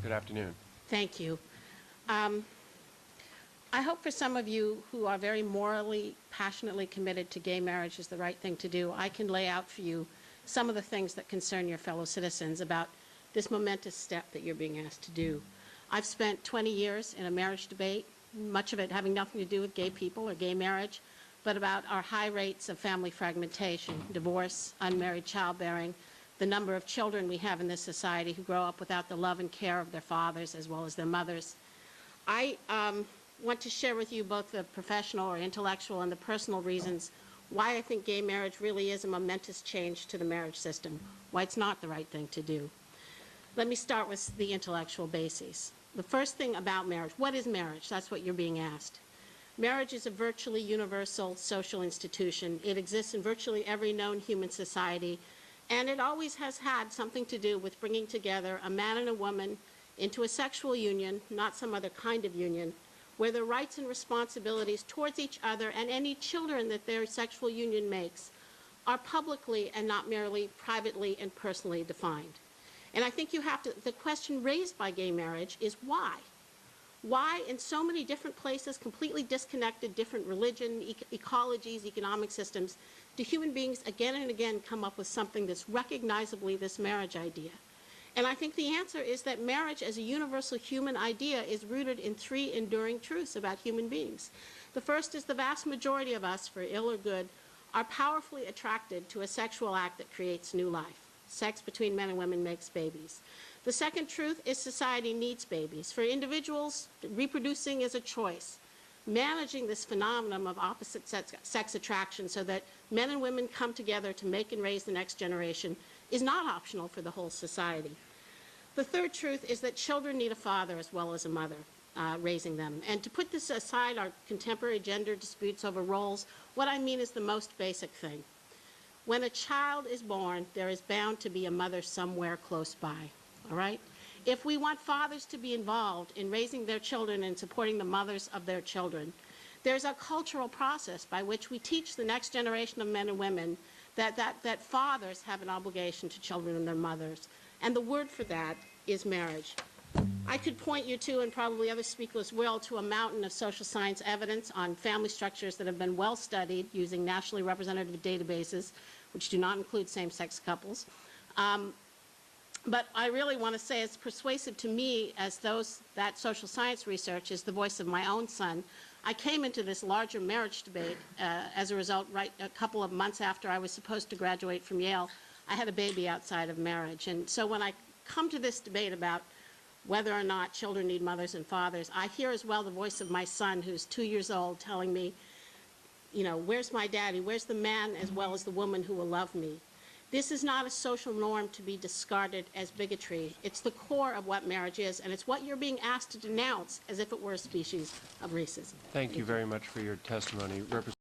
Good afternoon. Thank you. I hope for some of you who are very morally, passionately committed to gay marriage is the right thing to do, I can lay out for you some of the things that concern your fellow citizens about this momentous step that you're being asked to do. I've spent 20 years in a marriage debate, much of it having nothing to do with gay people or gay marriage, but about our high rates of family fragmentation, divorce, unmarried childbearing, the number of children we have in this society who grow up without the love and care of their fathers as well as their mothers. I want to share with you both the professional or intellectual and the personal reasons why I think gay marriage really is a momentous change to the marriage system, why it's not the right thing to do. Let me start with the intellectual basis. The first thing about marriage, what is marriage? That's what you're being asked. Marriage is a virtually universal social institution. It exists in virtually every known human society, and it always has had something to do with bringing together a man and a woman into a sexual union, not some other kind of union, where the rights and responsibilities towards each other and any children that their sexual union makes are publicly and not merely privately and personally defined. And I think you have to, the question raised by gay marriage is why? Why in so many different places, completely disconnected, different religion, ecologies, economic systems, do human beings again and again come up with something that's recognizably this marriage idea? And I think the answer is that marriage as a universal human idea is rooted in three enduring truths about human beings. The first is the vast majority of us, for ill or good, are powerfully attracted to a sexual act that creates new life. Sex between men and women makes babies. The second truth is society needs babies. For individuals, reproducing is a choice. Managing this phenomenon of opposite sex attraction so that men and women come together to make and raise the next generation is not optional for the whole society. The third truth is that children need a father as well as a mother raising them. And to put this aside, our contemporary gender disputes over roles, what I mean is the most basic thing. When a child is born, there is bound to be a mother somewhere close by, all right? If we want fathers to be involved in raising their children and supporting the mothers of their children, there's a cultural process by which we teach the next generation of men and women that fathers have an obligation to children and their mothers. And the word for that is marriage. I could point you to, and probably other speakers will, to a mountain of social science evidence on family structures that have been well studied using nationally representative databases, which do not include same-sex couples. But I really want to say it's persuasive to me as that social science research is the voice of my own son. I came into this larger marriage debate as a result, right a couple of months after I was supposed to graduate from Yale. I had a baby outside of marriage. And so when I come to this debate about whether or not children need mothers and fathers, I hear as well the voice of my son, who's 2 years old, telling me, you know, where's my daddy? Where's the man as well as the woman who will love me? This is not a social norm to be discarded as bigotry. It's the core of what marriage is, and it's what you're being asked to denounce as if it were a species of racism. Thank you very much for your testimony.